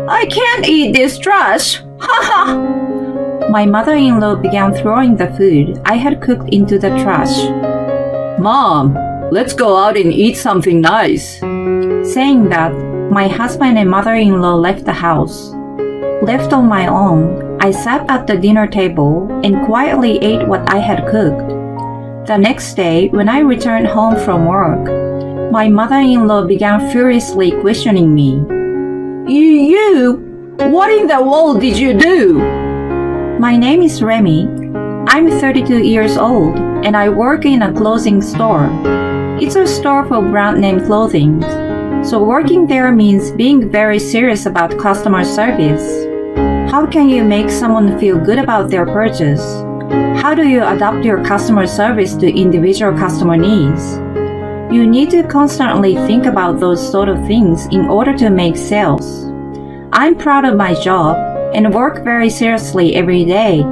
I can't eat this trash! Ha ha! My mother-in-law began throwing the food I had cooked into the trash. Mom, let's go out and eat something nice. Saying that, my husband and mother-in-law left the house. Left on my own, I sat at the dinner table and quietly ate what I had cooked. The next day, when I returned home from work, my mother-in-law began furiously questioning me. What in the world did you do? My name is Remy. I'm 32 years old and I work in a clothing store. It's a store for brand name clothing. So working there means being very serious about customer service. How can you make someone feel good about their purchase? How do you adapt your customer service to individual customer needs? You need to constantly think about those sort of things in order to make sales. I'm proud of my job and work very seriously every day.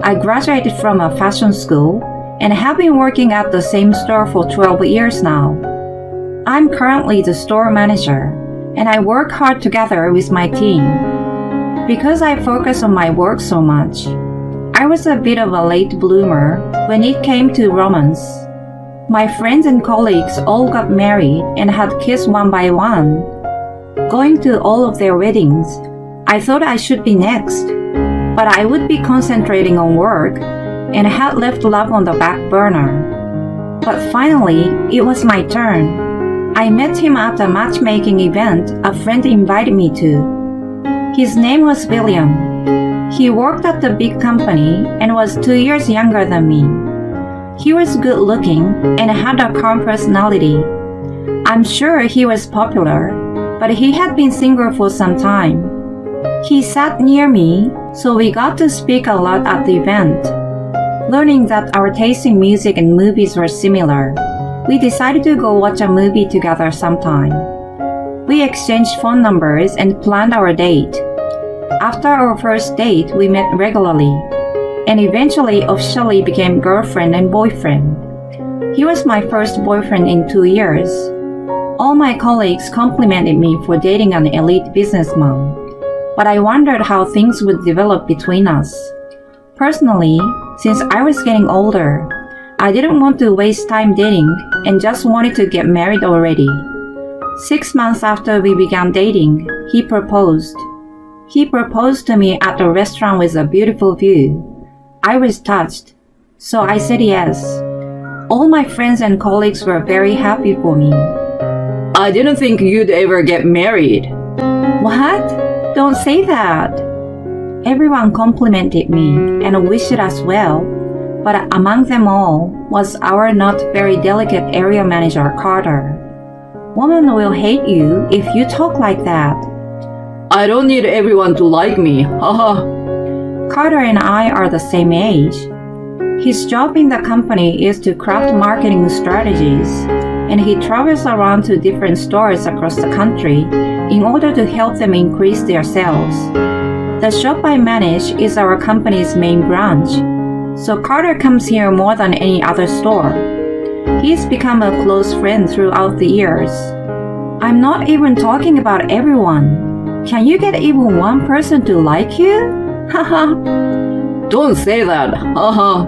I graduated from a fashion school and have been working at the same store for 12 years now. I'm currently the store manager and I work hard together with my team. Because I focus on my work so much, I was a bit of a late bloomer when it came to romance. My friends and colleagues all got married and had kids one by one. Going to all of their weddings, I thought I should be next, but I would be concentrating on work and had left love on the back burner. But finally, it was my turn. I met him at a matchmaking event a friend invited me to. His name was William. He worked at a big company and was 2 years younger than me. He was good looking and had a calm personality. I'm sure he was popular, but he had been single for some time. He sat near me, so we got to speak a lot at the event. Learning that our taste in music and movies were similar, we decided to go watch a movie together sometime. We exchanged phone numbers and planned our date. After our first date, we met regularly, and eventually officially became girlfriend and boyfriend. He was my first boyfriend in 2 years. All my colleagues complimented me for dating an elite businessman, but I wondered how things would develop between us. Personally, since I was getting older, I didn't want to waste time dating and just wanted to get married already. 6 months after we began dating, he proposed. He proposed to me at a restaurant with a beautiful view. I was touched, so I said yes. All my friends and colleagues were very happy for me. I didn't think you'd ever get married. What? Don't say that. Everyone complimented me and wished us well, but among them all was our not very delicate area manager, Carter. Women will hate you if you talk like that. I don't need everyone to like me, haha. Carter and I are the same age. His job in the company is to craft marketing strategies, and he travels around to different stores across the country in order to help them increase their sales. The shop I manage is our company's main branch, so Carter comes here more than any other store. He's become a close friend throughout the years. I'm not even talking about everyone. Can you get even one person to like you? Haha. Don't say that, haha.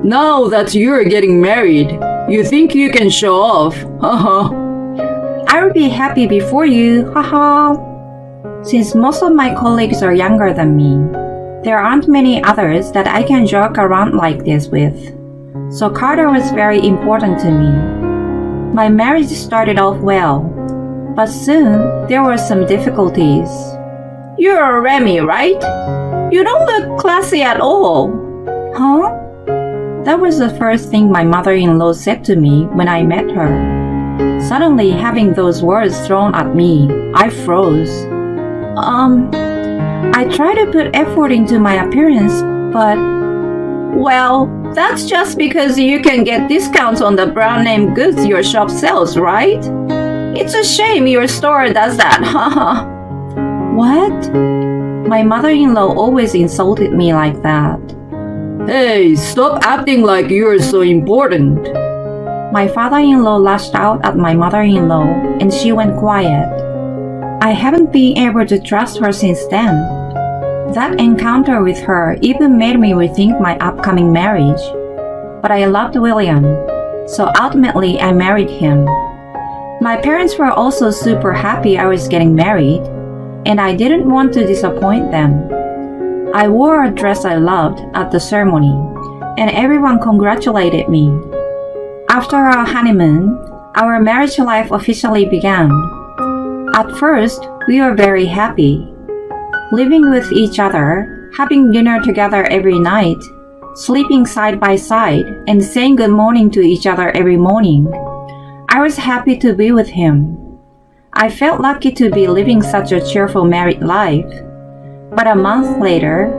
Now that you're getting married, you think you can show off, haha. I will be happy before you, haha. Since most of my colleagues are younger than me, there aren't many others that I can joke around like this with. So Carter was very important to me. My marriage started off well, but soon there were some difficulties. You're Remy, right? You don't look classy at all. Huh? That was the first thing my mother-in-law said to me when I met her. Suddenly having those words thrown at me, I froze. I try to put effort into my appearance, but... Well, that's just because you can get discounts on the brand name goods your shop sells, right? It's a shame your store does that, haha. What? My mother-in-law always insulted me like that. Hey, stop acting like you're so important. My father-in-law lashed out at my mother-in-law and she went quiet. I haven't been able to trust her since then. That encounter with her even made me rethink my upcoming marriage. But I loved William, so ultimately I married him. My parents were also super happy I was getting married, and I didn't want to disappoint them. I wore a dress I loved at the ceremony, and everyone congratulated me. After our honeymoon, our marriage life officially began. At first, we were very happy. Living with each other, having dinner together every night, sleeping side by side, and saying good morning to each other every morning. I was happy to be with him. I felt lucky to be living such a cheerful married life. But a month later,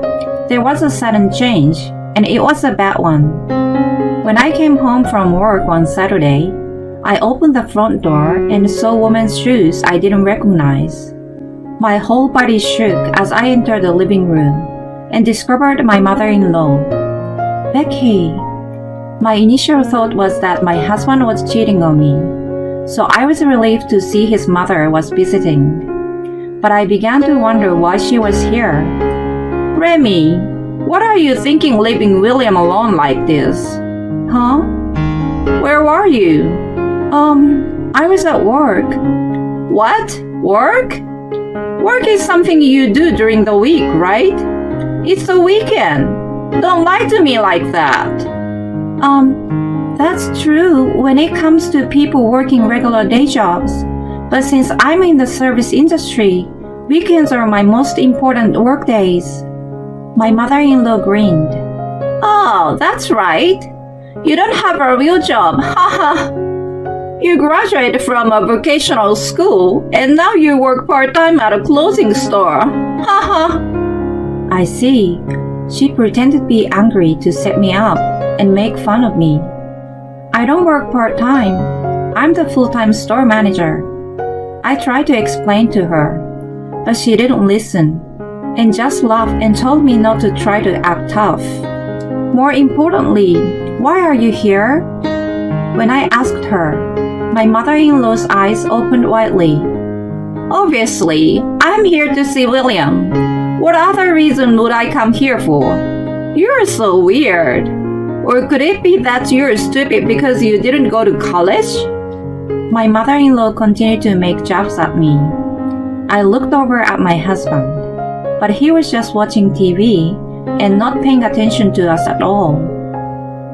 there was a sudden change, and it was a bad one. When I came home from work one Saturday, I opened the front door and saw women's shoes I didn't recognize. My whole body shook as I entered the living room and discovered my mother-in-law. Becky. My initial thought was that my husband was cheating on me, so I was relieved to see his mother was visiting. But I began to wonder why she was here. Remy, what are you thinking leaving William alone like this? Huh? Where were you? I was at work. What? Work? Work is something you do during the week, right? It's the weekend. Don't lie to me like that. That's true when it comes to people working regular day jobs. But since I'm in the service industry, weekends are my most important work days. My mother-in-law grinned. Oh, that's right. You don't have a real job, haha. You graduated from a vocational school and now you work part-time at a clothing store, haha. I see. She pretended to be angry to set me up and make fun of me. I don't work part-time. I'm the full-time store manager. I tried to explain to her, but she didn't listen and just laughed and told me not to try to act tough. More importantly, why are you here? When I asked her, my mother-in-law's eyes opened widely. Obviously, I'm here to see William. What other reason would I come here for? You're so weird. Or could it be that you're stupid because you didn't go to college? My mother-in-law continued to make jabs at me. I looked over at my husband, but he was just watching TV and not paying attention to us at all.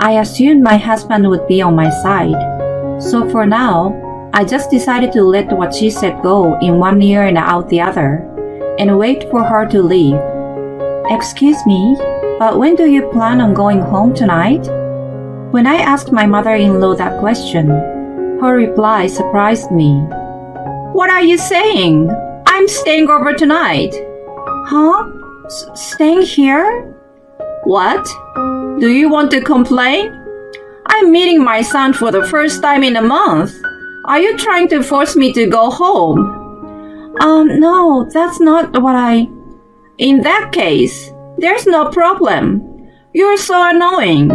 I assumed my husband would be on my side, so for now, I just decided to let what she said go in one ear and out the other, and wait for her to leave. Excuse me, but when do you plan on going home tonight? When I asked my mother-in-law that question, her reply surprised me. What are you saying? I'm staying over tonight. Huh? Staying here? What? Do you want to complain? I'm meeting my son for the first time in a month. Are you trying to force me to go home? No, that's not what I... In that case, there's no problem. You're so annoying.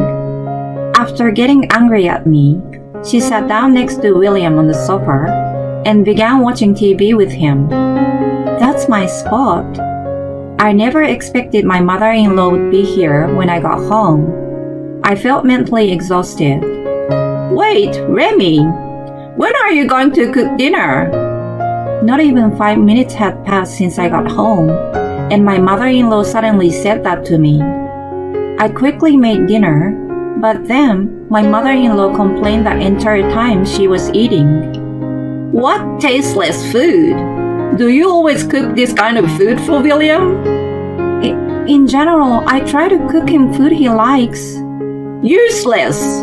After getting angry at me, she sat down next to William on the sofa and began watching TV with him. That's my spot. I never expected my mother-in-law would be here when I got home. I felt mentally exhausted. Wait, Remy, when are you going to cook dinner? Not even 5 minutes had passed since I got home, and my mother-in-law suddenly said that to me. I quickly made dinner, but then my mother-in-law complained the entire time she was eating. What tasteless food! Do you always cook this kind of food for William? In general, I try to cook him food he likes. Useless!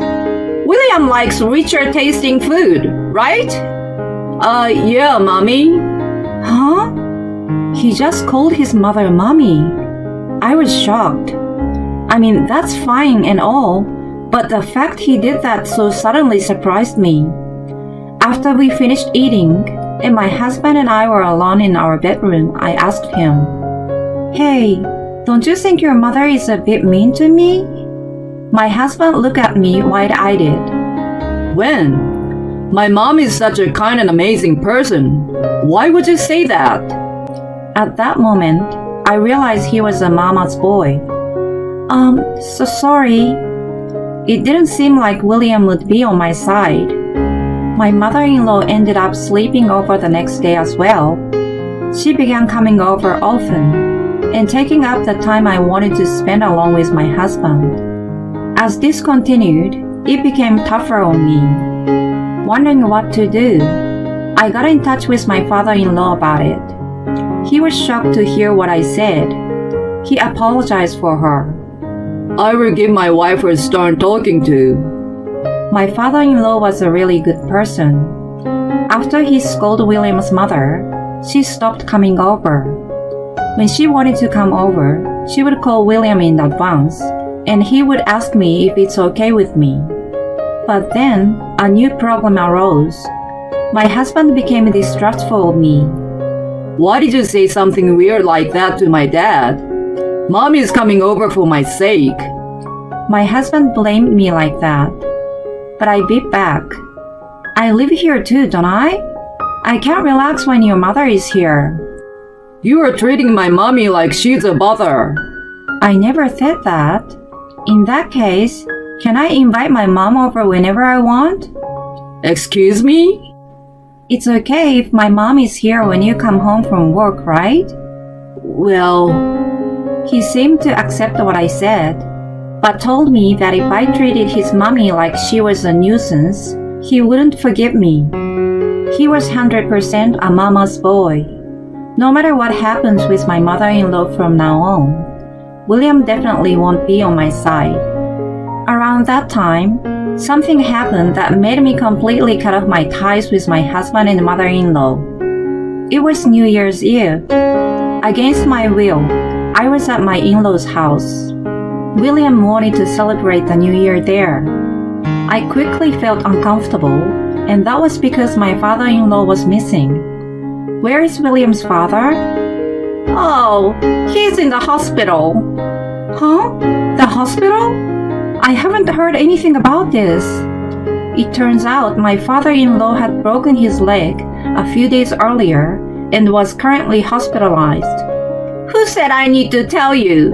William likes richer tasting food, right? Yeah, Mommy. Huh? He just called his mother Mommy. I was shocked. I mean, that's fine and all, but the fact he did that so suddenly surprised me. After we finished eating, and my husband and I were alone in our bedroom, I asked him, Hey, don't you think your mother is a bit mean to me? My husband looked at me wide-eyed. When? My mom is such a kind and amazing person. Why would you say that? At that moment, I realized he was a mama's boy. So sorry. It didn't seem like William would be on my side. My mother-in-law ended up sleeping over the next day as well. She began coming over often and taking up the time I wanted to spend along with my husband. As this continued, it became tougher on me. Wondering what to do, I got in touch with my father-in-law about it. He was shocked to hear what I said. He apologized for her. I will give my wife a stern talking to. My father-in-law was a really good person. After he scolded William's mother, she stopped coming over. When she wanted to come over, she would call William in advance, and he would ask me if it's okay with me. But then, a new problem arose. My husband became distrustful of me. Why did you say something weird like that to my dad? Mom is coming over for my sake. My husband blamed me like that. But I beat back. I live here too, don't I? I can't relax when your mother is here. You are treating my mommy like she's a bother. I never said that. In that case, can I invite my mom over whenever I want? Excuse me? It's okay if my mom is here when you come home from work, right? Well, he seemed to accept what I said, but told me that if I treated his mommy like she was a nuisance, he wouldn't forgive me. He was 100% a mama's boy. No matter what happens with my mother-in-law from now on, William definitely won't be on my side. Around that time, something happened that made me completely cut off my ties with my husband and mother-in-law. It was New Year's Eve. Against my will, I was at my in-laws' house. William wanted to celebrate the New Year there. I quickly felt uncomfortable, and that was because my father-in-law was missing. Where is William's father? Oh, he's in the hospital. Huh? The hospital? I haven't heard anything about this. It turns out my father-in-law had broken his leg a few days earlier and was currently hospitalized. Who said I need to tell you?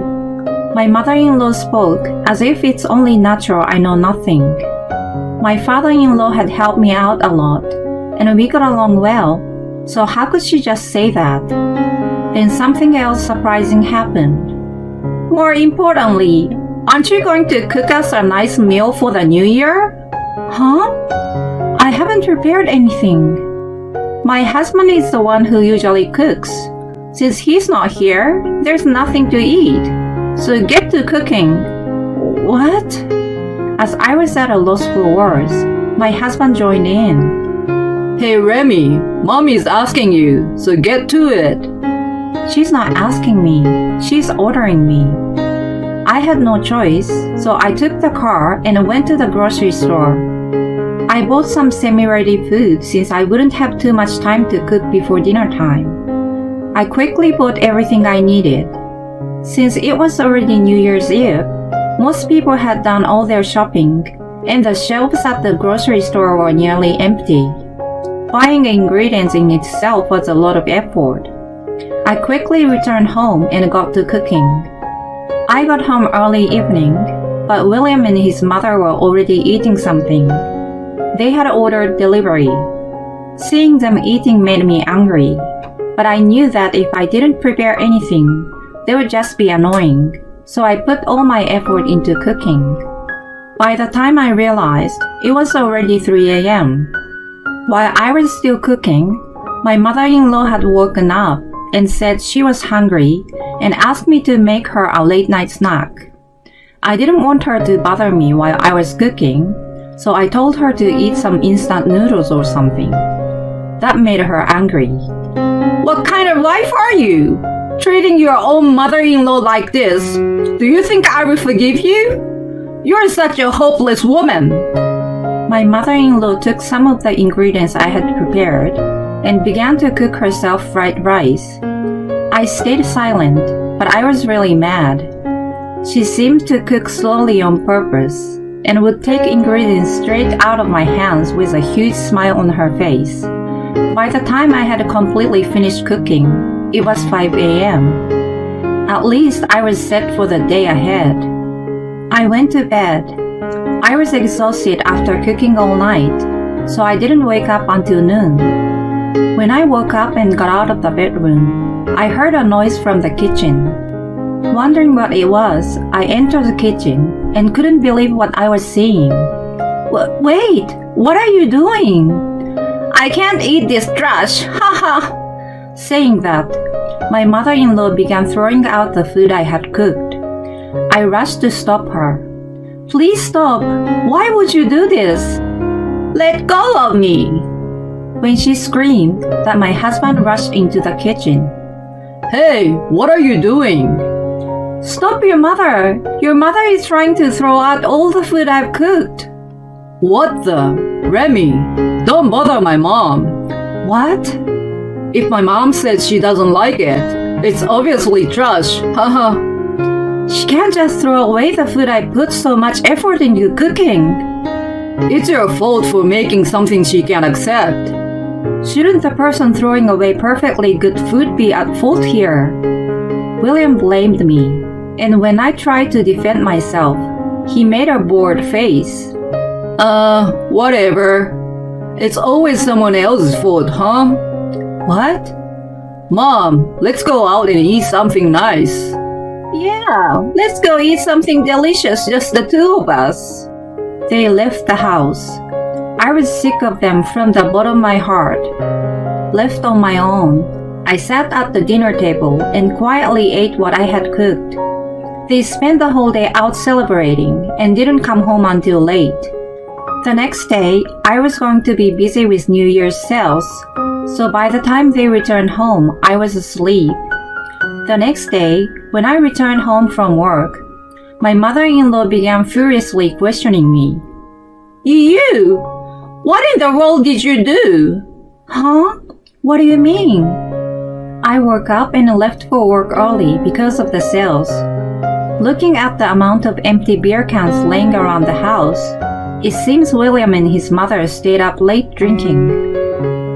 My mother-in-law spoke as if it's only natural I know nothing. My father-in-law had helped me out a lot, and we got along well, so how could she just say that? Then something else surprising happened. More importantly, aren't you going to cook us a nice meal for the New Year? Huh? I haven't prepared anything. My husband is the one who usually cooks. Since he's not here, there's nothing to eat. So get to cooking. What? As I was at a loss for words, my husband joined in. Hey Remy, Mommy is asking you, so get to it. She's not asking me, she's ordering me. I had no choice, so I took the car and went to the grocery store. I bought some semi-ready food since I wouldn't have too much time to cook before dinner time. I quickly bought everything I needed. Since it was already New Year's Eve, most people had done all their shopping, and the shelves at the grocery store were nearly empty. Buying ingredients in itself was a lot of effort. I quickly returned home and got to cooking. I got home early evening, but William and his mother were already eating something. They had ordered delivery. Seeing them eating made me angry, but I knew that if I didn't prepare anything, they would just be annoying, so I put all my effort into cooking. By the time I realized, it was already 3 a.m. While I was still cooking, my mother-in-law had woken up and said she was hungry and asked me to make her a late-night snack. I didn't want her to bother me while I was cooking, so I told her to eat some instant noodles or something. That made her angry. What kind of wife are you? Treating your own mother-in-law like this? Do you think I will forgive you? You're such a hopeless woman. My mother-in-law took some of the ingredients I had prepared and began to cook herself fried rice. I stayed silent, but I was really mad. She seemed to cook slowly on purpose, and would take ingredients straight out of my hands with a huge smile on her face. By the time I had completely finished cooking, it was 5 a.m. At least I was set for the day ahead. I went to bed. I was exhausted after cooking all night, so I didn't wake up until noon. When I woke up and got out of the bedroom, I heard a noise from the kitchen. Wondering what it was, I entered the kitchen and couldn't believe what I was seeing. Wait, what are you doing? I can't eat this trash, haha! Saying that, my mother-in-law began throwing out the food I had cooked. I rushed to stop her. Please stop! Why would you do this? Let go of me! When she screamed, that my husband rushed into the kitchen. Hey, what are you doing? Stop your mother! Your mother is trying to throw out all the food I've cooked. What the? Remy, don't bother my mom. What? If my mom says she doesn't like it, it's obviously trash, haha. She can't just throw away the food I put so much effort into cooking. It's your fault for making something she can't accept. Shouldn't the person throwing away perfectly good food be at fault here? William blamed me, and when I tried to defend myself, he made a bored face. Whatever. It's always someone else's fault, huh? What? Mom, let's go out and eat something nice. Yeah, let's go eat something delicious, just the two of us. They left the house. I was sick of them from the bottom of my heart. Left on my own, I sat at the dinner table and quietly ate what I had cooked. They spent the whole day out celebrating and didn't come home until late. The next day, I was going to be busy with New Year's sales, so by the time they returned home, I was asleep. The next day, when I returned home from work, my mother-in-law began furiously questioning me. You? What in the world did you do? Huh? What do you mean? I woke up and left for work early because of the sales. Looking at the amount of empty beer cans laying around the house, it seems William and his mother stayed up late drinking.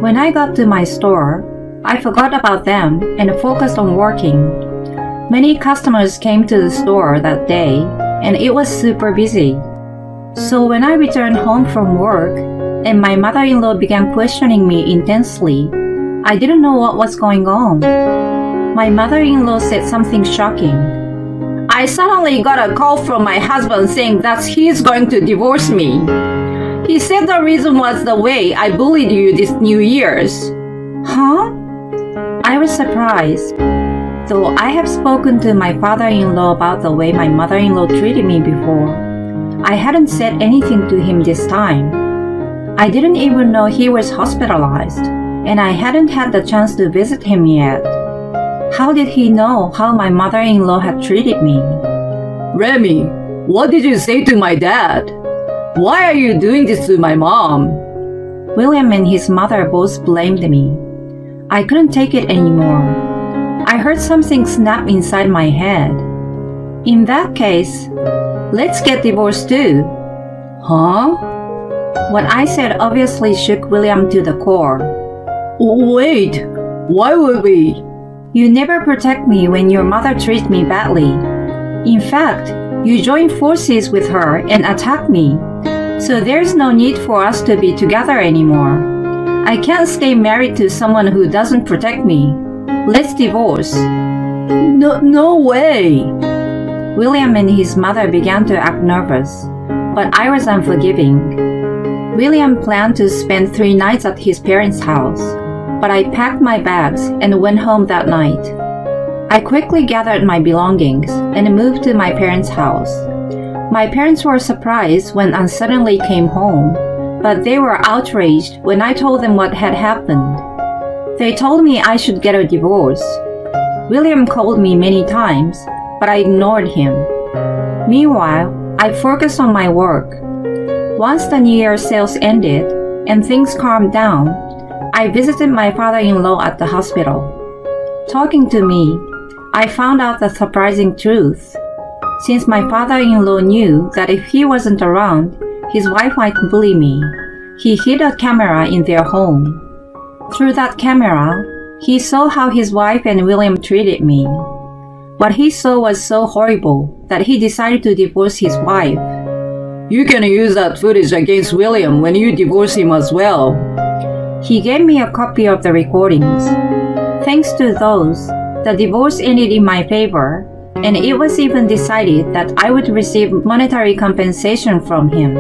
When I got to my store, I forgot about them and focused on working. Many customers came to the store that day, and it was super busy. So when I returned home from work, and my mother-in-law began questioning me intensely, I didn't know what was going on. My mother-in-law said something shocking. I suddenly got a call from my husband saying that he's going to divorce me. He said the reason was the way I bullied you this New Year's. Huh? I was surprised. Though I have spoken to my father-in-law about the way my mother-in-law treated me before, I hadn't said anything to him this time. I didn't even know he was hospitalized, and I hadn't had the chance to visit him yet. How did he know how my mother-in-law had treated me? Remy, what did you say to my dad? Why are you doing this to my mom? William and his mother both blamed me. I couldn't take it anymore. I heard something snap inside my head. In that case, let's get divorced too. Huh? What I said obviously shook William to the core. Wait, why would we? You never protect me when your mother treats me badly. In fact, you join forces with her and attack me. So there's no need for us to be together anymore. I can't stay married to someone who doesn't protect me. Let's divorce. No way. William and his mother began to act nervous, but I was unforgiving. William planned to spend 3 nights at his parents' house, but I packed my bags and went home that night. I quickly gathered my belongings and moved to my parents' house. My parents were surprised when I suddenly came home, but they were outraged when I told them what had happened. They told me I should get a divorce. William called me many times, but I ignored him. Meanwhile, I focused on my work. Once the New Year's sales ended and things calmed down, I visited my father-in-law at the hospital. Talking to me, I found out the surprising truth. since my father-in-law knew that if he wasn't around, his wife might bully me. He hid a camera in their home. Through that camera, he saw how his wife and William treated me. What he saw was so horrible that he decided to divorce his wife. You can use that footage against William when you divorce him as well. He gave me a copy of the recordings. Thanks to those, the divorce ended in my favor, and it was even decided that I would receive monetary compensation from him.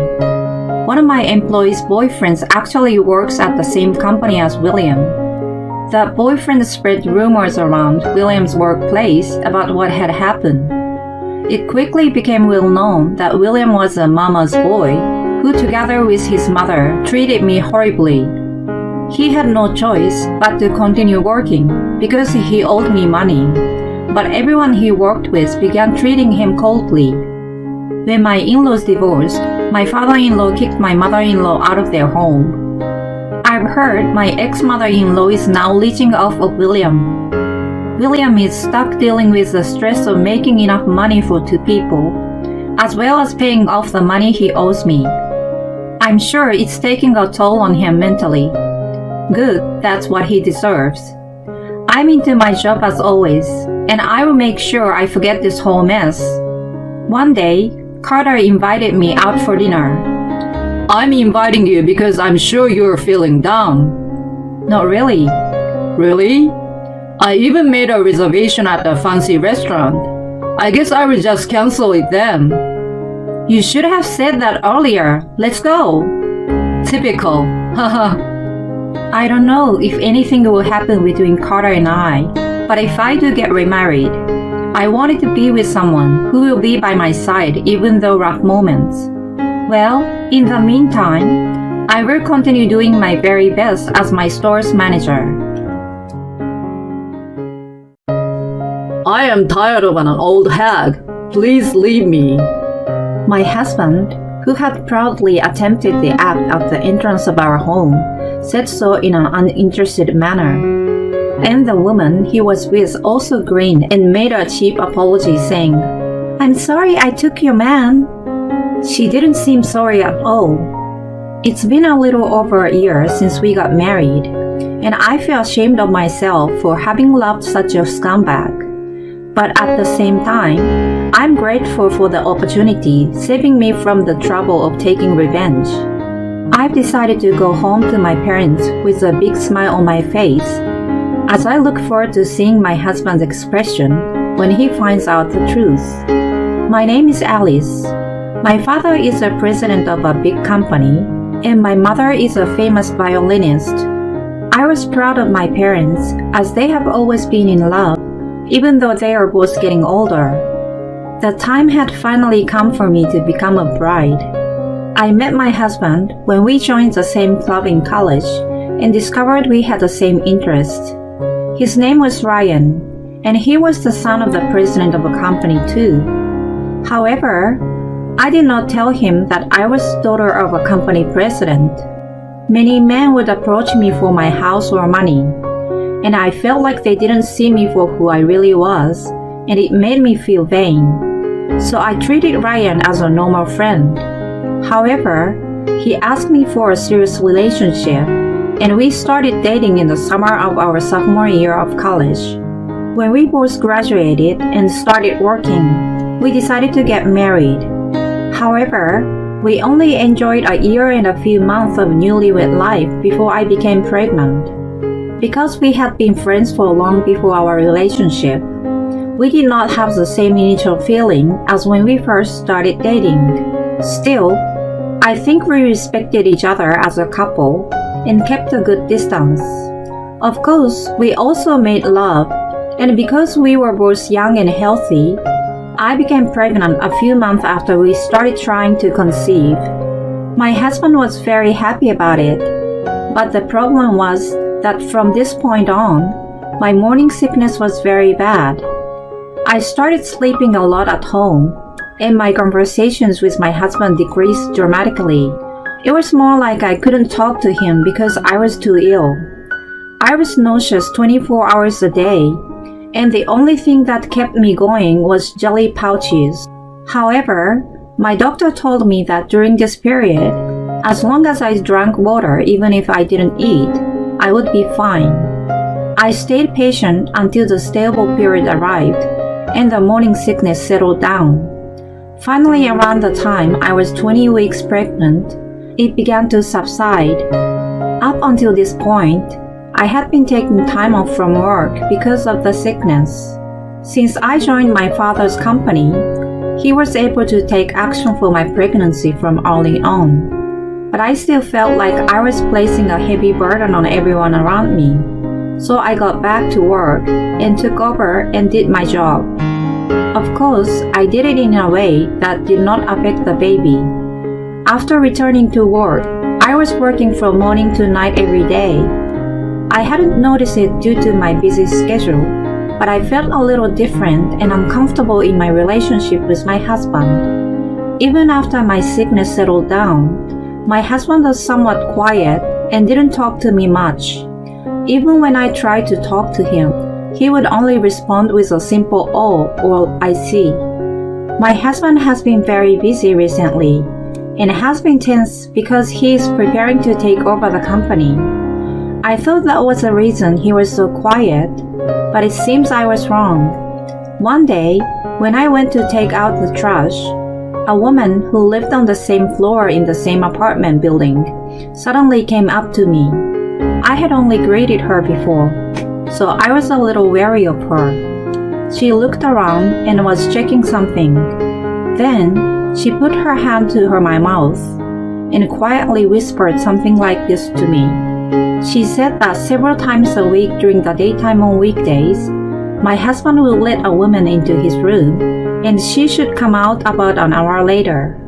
One of my employees' boyfriends actually works at the same company as William. The boyfriend spread rumors around William's workplace about what had happened. It quickly became well known that William was a mama's boy who, together with his mother, treated me horribly. He had no choice but to continue working because he owed me money, but everyone he worked with began treating him coldly. When my in-laws divorced, my father-in-law kicked my mother-in-law out of their home. I've heard my ex-mother-in-law is now leeching off of William. William is stuck dealing with the stress of making enough money for two people, as well as paying off the money he owes me. I'm sure it's taking a toll on him mentally. Good, that's what he deserves. I'm into my job as always, and I will make sure I forget this whole mess. One day, Carter invited me out for dinner. I'm inviting you because I'm sure you're feeling down. Not really. Really? I even made a reservation at a fancy restaurant. I guess I will just cancel it then. You should have said that earlier. Let's go. Typical. Haha. I don't know if anything will happen between Carter and I, but if I do get remarried, I wanted to be with someone who will be by my side even though rough moments. Well, in the meantime, I will continue doing my very best as my store's manager. I am tired of an old hag. Please leave me. My husband, who had proudly attempted the act at the entrance of our home, said so in an uninterested manner. And the woman he was with also grinned and made a cheap apology, saying, "I'm sorry I took your man." She didn't seem sorry at all. It's been a little over a year since we got married, and I feel ashamed of myself for having loved such a scumbag. But at the same time, I'm grateful for the opportunity saving me from the trouble of taking revenge. I've decided to go home to my parents with a big smile on my face, as I look forward to seeing my husband's expression when he finds out the truth. My name is Alice. My father is the president of a big company, and my mother is a famous violinist. I was proud of my parents, as they have always been in love, even though they are both getting older. The time had finally come for me to become a bride. I met my husband when we joined the same club in college and discovered we had the same interests. His name was Ryan, and he was the son of the president of a company too. However, I did not tell him that I was daughter of a company president. Many men would approach me for my house or money, and I felt like they didn't see me for who I really was, and it made me feel vain. So I treated Ryan as a normal friend. However, he asked me for a serious relationship, and we started dating in the summer of our sophomore year of college. When we both graduated and started working, we decided to get married. However, we only enjoyed a year and a few months of newlywed life before I became pregnant. Because we had been friends for long before our relationship, we did not have the same initial feeling as when we first started dating. Still, I think we respected each other as a couple and kept a good distance. Of course, we also made love, and because we were both young and healthy, I became pregnant a few months after we started trying to conceive. My husband was very happy about it, but the problem was that from this point on, my morning sickness was very bad. I started sleeping a lot at home, and my conversations with my husband decreased dramatically. It was more like I couldn't talk to him because I was too ill. I was nauseous 24 hours a day, and the only thing that kept me going was jelly pouches. However, my doctor told me that during this period, as long as I drank water even if I didn't eat, I would be fine. I stayed patient until the stable period arrived and the morning sickness settled down. Finally, around the time I was 20 weeks pregnant, it began to subside. Up until this point, I had been taking time off from work because of the sickness. Since I joined my father's company, he was able to take action for my pregnancy from early on. But I still felt like I was placing a heavy burden on everyone around me. So I got back to work and took over and did my job. Of course, I did it in a way that did not affect the baby. After returning to work, I was working from morning to night every day. I hadn't noticed it due to my busy schedule, but I felt a little different and uncomfortable in my relationship with my husband. Even after my sickness settled down, my husband was somewhat quiet and didn't talk to me much. Even when I tried to talk to him, he would only respond with a simple "oh" or "I see." My husband has been very busy recently and has been tense because he is preparing to take over the company. I thought that was the reason he was so quiet, but it seems I was wrong. One day, when I went to take out the trash, a woman who lived on the same floor in the same apartment building suddenly came up to me. I had only greeted her before, so I was a little wary of her. She looked around and was checking something. Then, she put her hand to my mouth and quietly whispered something like this to me. She said that several times a week during the daytime on weekdays, my husband would let a woman into his room and she should come out about an hour later.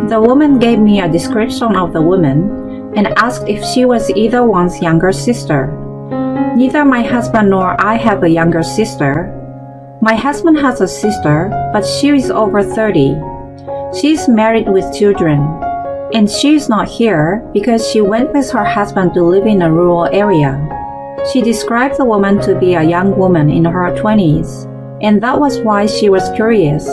The woman gave me a description of the woman and asked if she was either one's younger sister. Neither my husband nor I have a younger sister. My husband has a sister, but she is over 30. She is married with children, and she is not here because she went with her husband to live in a rural area. She described the woman to be a young woman in her 20s, and that was why she was curious.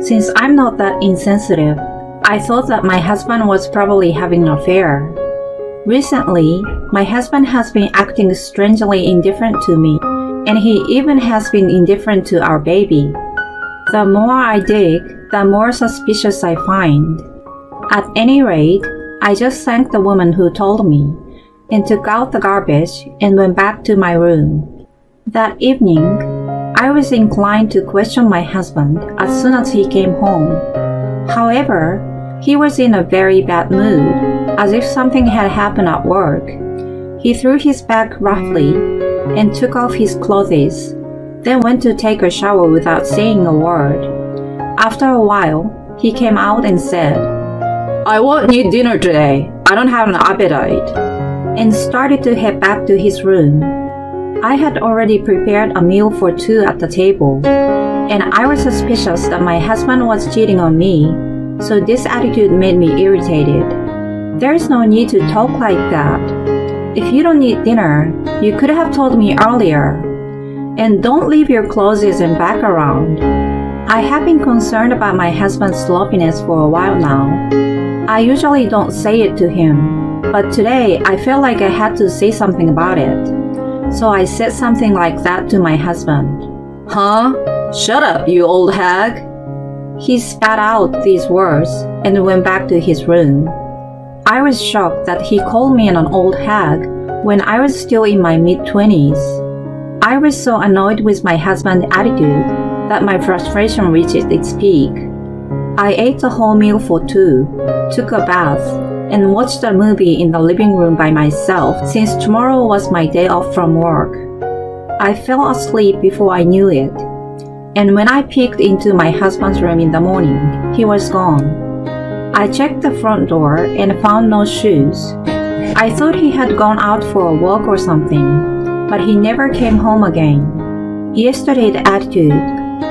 Since I'm not that insensitive, I thought that my husband was probably having an affair. Recently, my husband has been acting strangely indifferent to me, and he even has been indifferent to our baby. The more I dig, the more suspicious I find. At any rate, I just thanked the woman who told me, and took out the garbage and went back to my room. That evening, I was inclined to question my husband as soon as he came home. However, he was in a very bad mood, as if something had happened at work. He threw his bag roughly and took off his clothes, then went to take a shower without saying a word. After a while, he came out and said, I won't need dinner today. I don't have an appetite. And started to head back to his room. I had already prepared a meal for two at the table, and I was suspicious that my husband was cheating on me, so this attitude made me irritated. There is no need to talk like that. If you don't need dinner, you could have told me earlier. And don't leave your clothes and bag around. I have been concerned about my husband's sloppiness for a while now. I usually don't say it to him, but today I felt like I had to say something about it. So I said something like that to my husband. Huh? Shut up, you old hag. He spat out these words and went back to his room. I was shocked that he called me an old hag when I was still in my mid-20s. I was so annoyed with my husband's attitude that my frustration reached its peak. I ate the whole meal for two, took a bath, and watched a movie in the living room by myself since tomorrow was my day off from work. I fell asleep before I knew it, and when I peeked into my husband's room in the morning, he was gone. I checked the front door and found no shoes. I thought he had gone out for a walk or something, but he never came home again. Yesterday's attitude,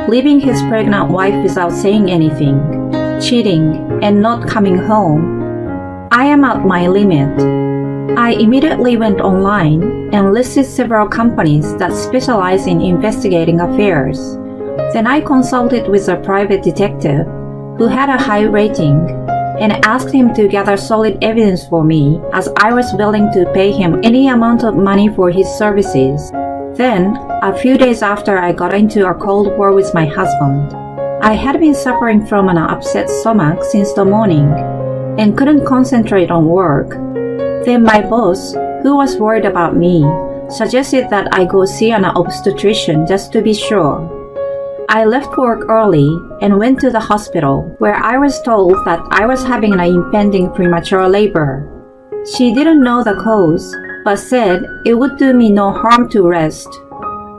leaving his pregnant wife without saying anything, cheating, and not coming home. I am at my limit. I immediately went online and listed several companies that specialize in investigating affairs. Then I consulted with a private detective who had a high rating, and asked him to gather solid evidence for me, as I was willing to pay him any amount of money for his services. Then, a few days after I got into a cold war with my husband, I had been suffering from an upset stomach since the morning and couldn't concentrate on work. Then my boss, who was worried about me, suggested that I go see an obstetrician just to be sure. I left work early and went to the hospital, where I was told that I was having an impending premature labor. She didn't know the cause, but said it would do me no harm to rest.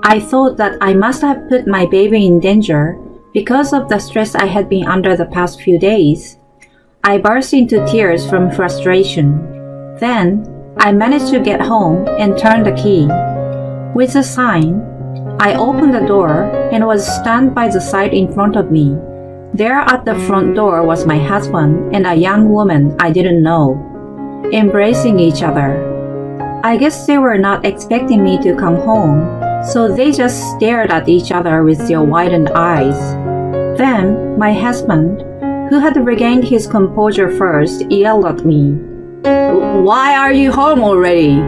I thought that I must have put my baby in danger because of the stress I had been under the past few days. I burst into tears from frustration. Then, I managed to get home and turn the key. With a sign, I opened the door and was stunned by the sight in front of me. There at the front door was my husband and a young woman I didn't know, embracing each other. I guess they were not expecting me to come home, so they just stared at each other with their widened eyes. Then, my husband, who had regained his composure first, yelled at me, "Why are you home already?"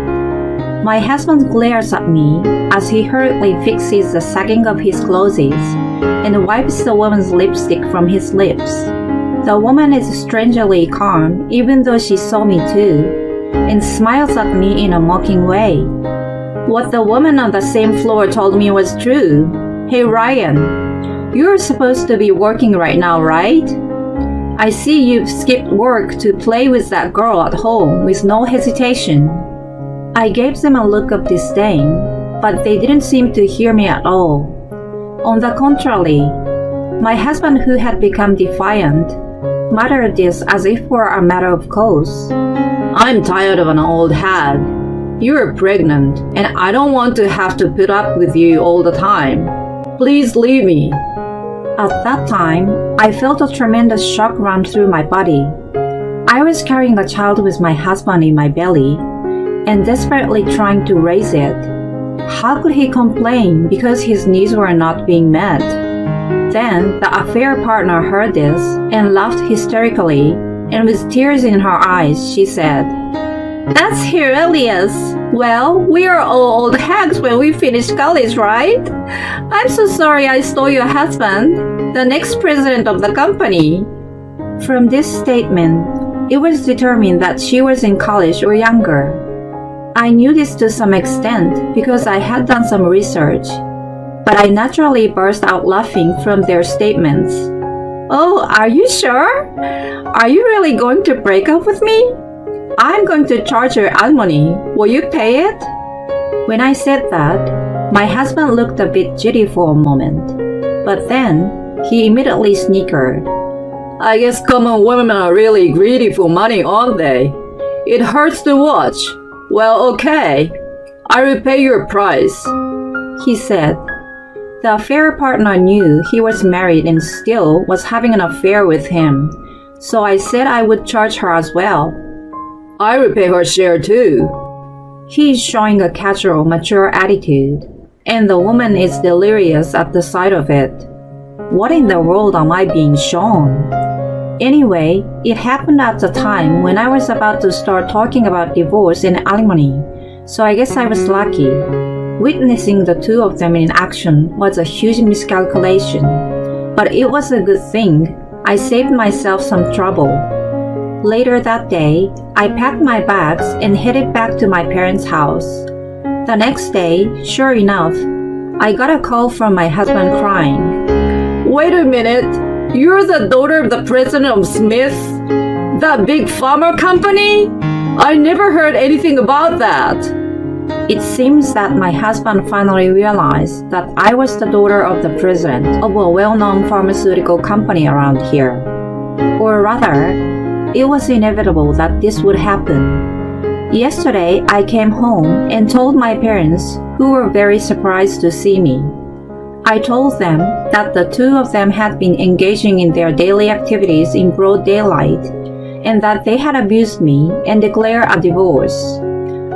My husband glares at me as he hurriedly fixes the sagging of his clothes and wipes the woman's lipstick from his lips. The woman is strangely calm even though she saw me too, and smiles at me in a mocking way. What the woman on the same floor told me was true. "Hey Ryan, you're supposed to be working right now, right? I see you've skipped work to play with that girl at home with no hesitation." I gave them a look of disdain, but they didn't seem to hear me at all. On the contrary, my husband, who had become defiant, muttered this as if for a matter of course. "I'm tired of an old hag. You're pregnant, and I don't want to have to put up with you all the time. Please leave me." At that time, I felt a tremendous shock run through my body. I was carrying a child with my husband in my belly and desperately trying to raise it. How could he complain because his needs were not being met? Then the affair partner heard this and laughed hysterically, and with tears in her eyes, she said, "That's hilarious. Well, we are all old hags when we finish college, right? I'm so sorry I stole your husband, the next president of the company." From this statement, it was determined that she was in college or younger. I knew this to some extent because I had done some research, but I naturally burst out laughing from their statements. "Oh, are you sure? Are you really going to break up with me? I'm going to charge your alimony. Will you pay it?" When I said that, my husband looked a bit giddy for a moment, but then he immediately snickered. "I guess common women are really greedy for money, aren't they? It hurts to watch. Well, okay. I will pay your price," he said. The affair partner knew he was married and still was having an affair with him, so I said I would charge her as well. "I will pay her share too." He is showing a casual, mature attitude, and the woman is delirious at the sight of it. What in the world am I being shown? Anyway, it happened at the time when I was about to start talking about divorce and alimony, so I guess I was lucky. Witnessing the two of them in action was a huge miscalculation, but it was a good thing. I saved myself some trouble. Later that day, I packed my bags and headed back to my parents' house. The next day, sure enough, I got a call from my husband crying. "Wait a minute, you're the daughter of the president of Smith? That big pharma company? I never heard anything about that." It seems that my husband finally realized that I was the daughter of the president of a well-known pharmaceutical company around here. Or rather, it was inevitable that this would happen. Yesterday, I came home and told my parents, who were very surprised to see me. I told them that the two of them had been engaging in their daily activities in broad daylight, and that they had abused me and declared a divorce.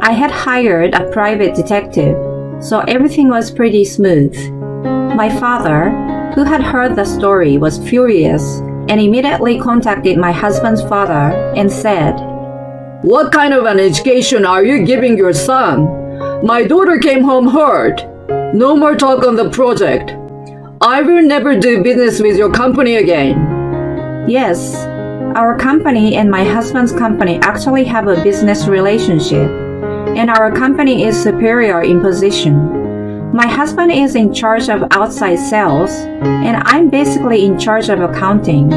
I had hired a private detective, so everything was pretty smooth. My father, who had heard the story, was furious and immediately contacted my husband's father and said, What kind of an education are you giving your son? My daughter came home hurt. No more talk on the project. I will never do business with your company again. Yes, our company and my husband's company actually have a business relationship, and our company is superior in position. My husband is in charge of outside sales, and I'm basically in charge of accounting,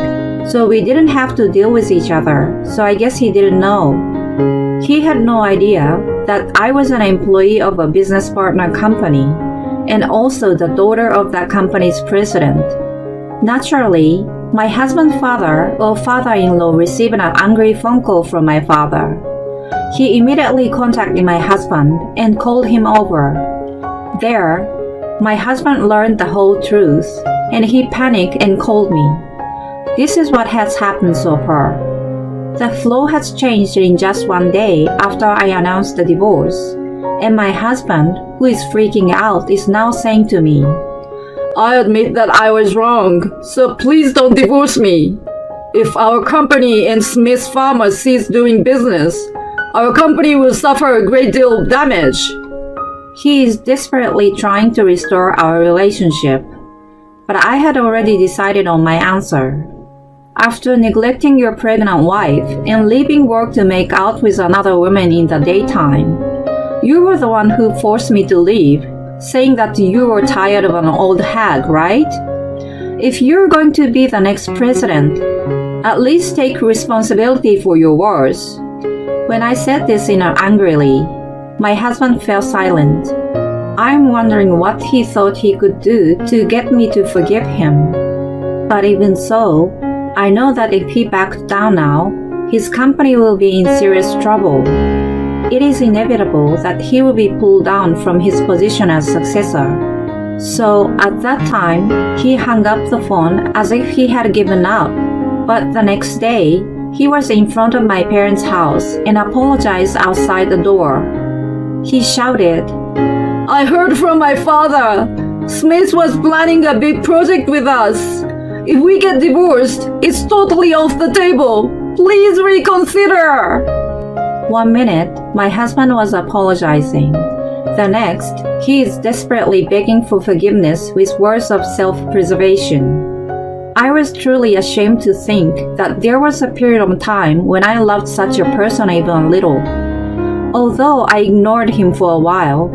so we didn't have to deal with each other, so I guess he didn't know. He had no idea that I was an employee of a business partner company, and also the daughter of that company's president. Naturally, my husband's father or father-in-law received an angry phone call from my father. He immediately contacted my husband and called him over. There, my husband learned the whole truth, and he panicked and called me. This is what has happened so far. The flow has changed in just one day after I announced the divorce, and my husband, who is freaking out, is now saying to me, I admit that I was wrong, so please don't divorce me. If our company and Smith Pharma cease doing business, our company will suffer a great deal of damage. He is desperately trying to restore our relationship, but I had already decided on my answer. After neglecting your pregnant wife and leaving work to make out with another woman in the daytime, you were the one who forced me to leave, saying that you were tired of an old hag, right? If you're going to be the next president, at least take responsibility for your words. When I said this angrily, my husband fell silent. I'm wondering what he thought he could do to get me to forgive him. But even so, I know that if he backed down now, his company will be in serious trouble. It is inevitable that he will be pulled down from his position as successor. So at that time, he hung up the phone as if he had given up. But the next day, he was in front of my parents' house and apologized outside the door. He shouted, I heard from my father. Smith was planning a big project with us. If we get divorced, it's totally off the table. Please reconsider. 1 minute, my husband was apologizing. The next, he is desperately begging for forgiveness with words of self-preservation. I was truly ashamed to think that there was a period of time when I loved such a person even a little. Although I ignored him for a while,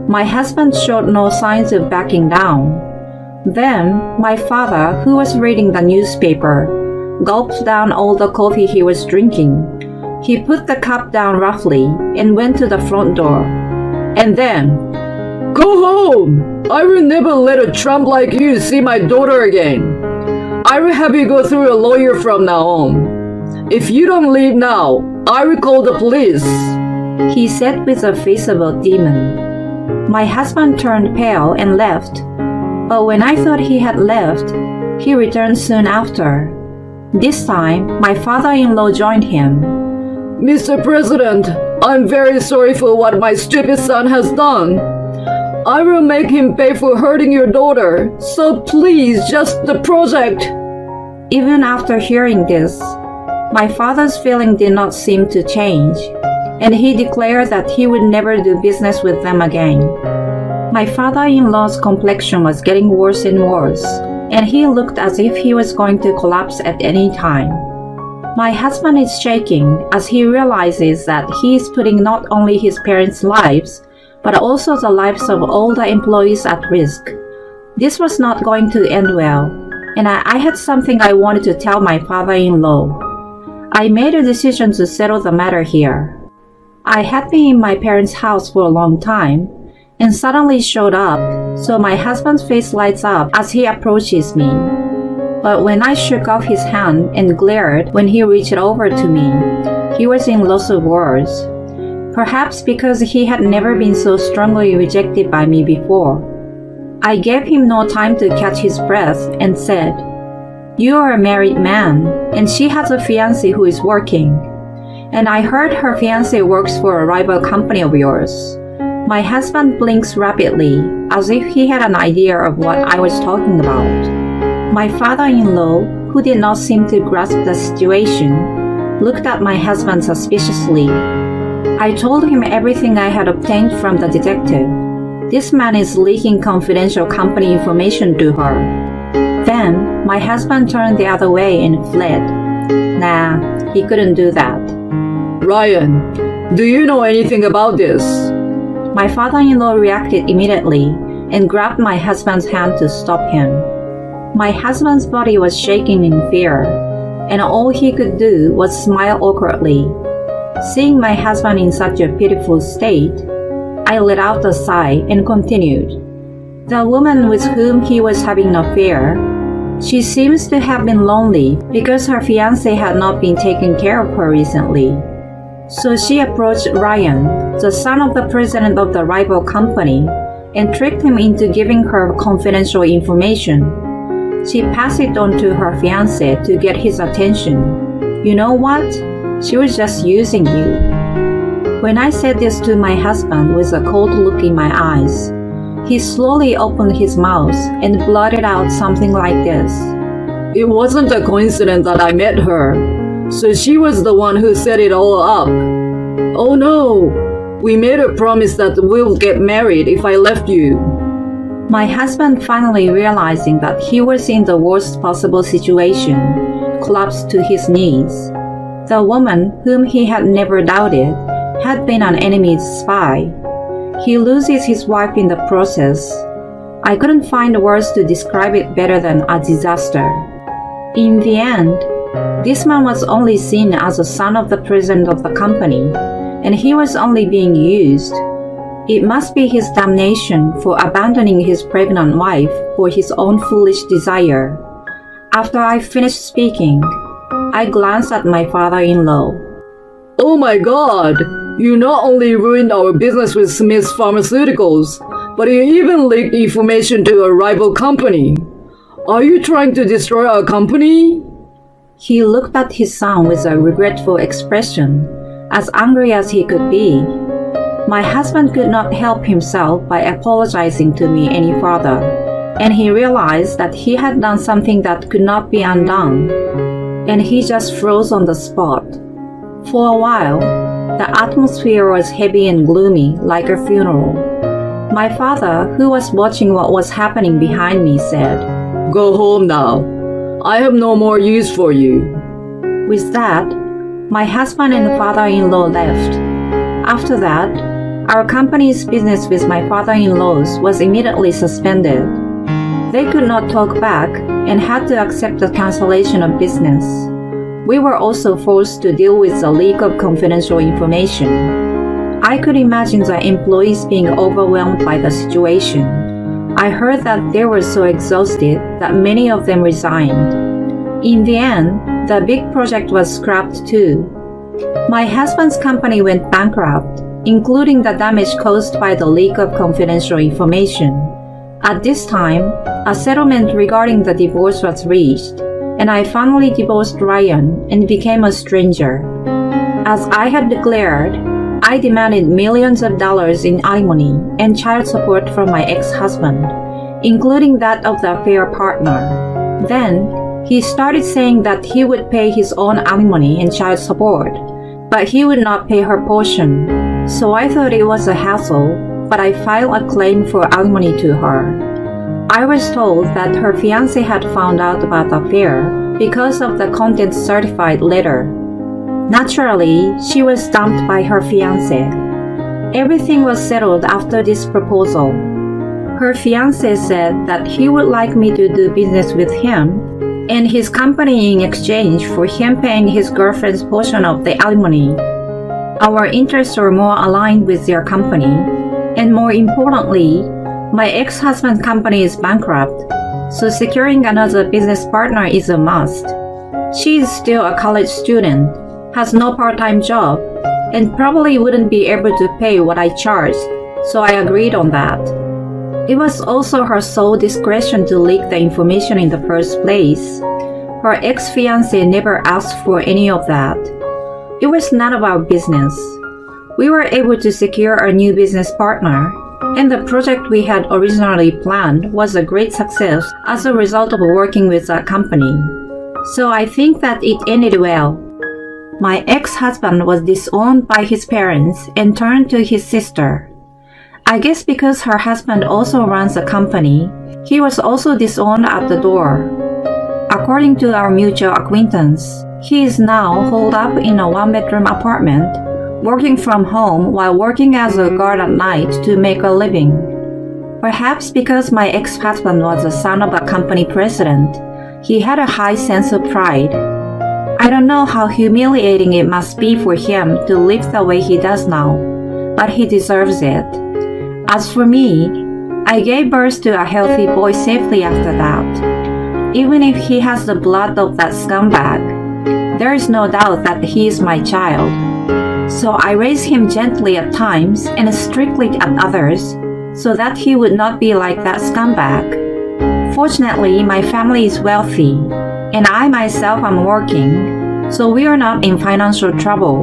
my husband showed no signs of backing down. Then, my father, who was reading the newspaper, gulped down all the coffee he was drinking. He put the cup down roughly and went to the front door. And then, Go home! I will never let a tramp like you see my daughter again. I will have you go through a lawyer from now on. If you don't leave now, I will call the police. He said with the face of a demon. My husband turned pale and left, but when I thought he had left, he returned soon after. This time, my father-in-law joined him. Mr. President, I'm very sorry for what my stupid son has done. I will make him pay for hurting your daughter, so please, just the project. Even after hearing this, my father's feeling did not seem to change, and he declared that he would never do business with them again. My father-in-law's complexion was getting worse and worse, and he looked as if he was going to collapse at any time. My husband is shaking as he realizes that he is putting not only his parents' lives, but also the lives of all the employees at risk. This was not going to end well, and I had something I wanted to tell my father-in-law. I made a decision to settle the matter here. I had been in my parents' house for a long time, and suddenly showed up, so my husband's face lights up as he approaches me. But when I shook off his hand and glared when he reached over to me, he was in loss of words. Perhaps because he had never been so strongly rejected by me before. I gave him no time to catch his breath and said, You are a married man, and she has a fiancé who is working. And I heard her fiancé works for a rival company of yours. My husband blinks rapidly, as if he had an idea of what I was talking about. My father-in-law, who did not seem to grasp the situation, looked at my husband suspiciously. I told him everything I had obtained from the detective. This man is leaking confidential company information to her. Then, my husband turned the other way and fled. Nah, he couldn't do that. Ryan, do you know anything about this? My father-in-law reacted immediately and grabbed my husband's hand to stop him. My husband's body was shaking in fear, and all he could do was smile awkwardly. Seeing my husband in such a pitiful state, I let out a sigh and continued. The woman with whom he was having an affair, she seems to have been lonely because her fiancé had not been taking care of her recently. So she approached Ryan, the son of the president of the rival company, and tricked him into giving her confidential information. She passed it on to her fiancé to get his attention. You know what? She was just using you. When I said this to my husband with a cold look in my eyes, he slowly opened his mouth and blurted out something like this. It wasn't a coincidence that I met her, so she was the one who set it all up. Oh no, we made a promise that we'll get married if I left you. My husband, finally realizing that he was in the worst possible situation, collapsed to his knees. The woman, whom he had never doubted, had been an enemy's spy. He loses his wife in the process. I couldn't find words to describe it better than a disaster. In the end, this man was only seen as a son of the president of the company, and he was only being used. It must be his damnation for abandoning his pregnant wife for his own foolish desire. After I finished speaking, I glanced at my father-in-law. Oh my God! You not only ruined our business with Smith's Pharmaceuticals, but you even leaked information to a rival company. Are you trying to destroy our company? He looked at his son with a regretful expression, as angry as he could be. My husband could not help himself by apologizing to me any further, and he realized that he had done something that could not be undone, and he just froze on the spot. For a while, the atmosphere was heavy and gloomy, like a funeral. My father, who was watching what was happening behind me, said, Go home now. I have no more use for you. With that, my husband and father-in-law left. After that, our company's business with my father-in-law's was immediately suspended. They could not talk back and had to accept the cancellation of business. We were also forced to deal with the leak of confidential information. I could imagine the employees being overwhelmed by the situation. I heard that they were so exhausted that many of them resigned. In the end, the big project was scrapped too. My husband's company went bankrupt, including the damage caused by the leak of confidential information. At this time, a settlement regarding the divorce was reached, and I finally divorced Ryan and became a stranger. As I had declared, I demanded millions of dollars in alimony and child support from my ex-husband, including that of the affair partner. Then, he started saying that he would pay his own alimony and child support, but he would not pay her portion. So I thought it was a hassle, but I filed a claim for alimony to her. I was told that her fiancé had found out about the affair because of the contents certified letter. Naturally, she was dumped by her fiancé. Everything was settled after this proposal. Her fiancé said that he would like me to do business with him and his company in exchange for him paying his girlfriend's portion of the alimony. Our interests were more aligned with their company, and more importantly, my ex-husband's company is bankrupt, so securing another business partner is a must. She is still a college student, has no part-time job, and probably wouldn't be able to pay what I charged, so I agreed on that. It was also her sole discretion to leak the information in the first place. Her ex-fiancé never asked for any of that. It was none of our business. We were able to secure a new business partner, and the project we had originally planned was a great success as a result of working with that company. So I think that it ended well. My ex-husband was disowned by his parents and turned to his sister. I guess because her husband also runs a company, he was also disowned at the door. According to our mutual acquaintance, he is now holed up in a one-bedroom apartment, working from home while working as a guard at night to make a living. Perhaps because my ex-husband was the son of a company president, he had a high sense of pride. I don't know how humiliating it must be for him to live the way he does now, but he deserves it. As for me, I gave birth to a healthy boy safely after that. Even if he has the blood of that scumbag, there is no doubt that he is my child. So I raised him gently at times and strictly at others, so that he would not be like that scumbag. Fortunately, my family is wealthy, and I myself am working, so we are not in financial trouble.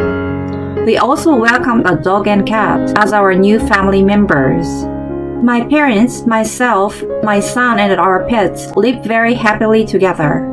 We also welcomed a dog and cat as our new family members. My parents, myself, my son, and our pets live very happily together.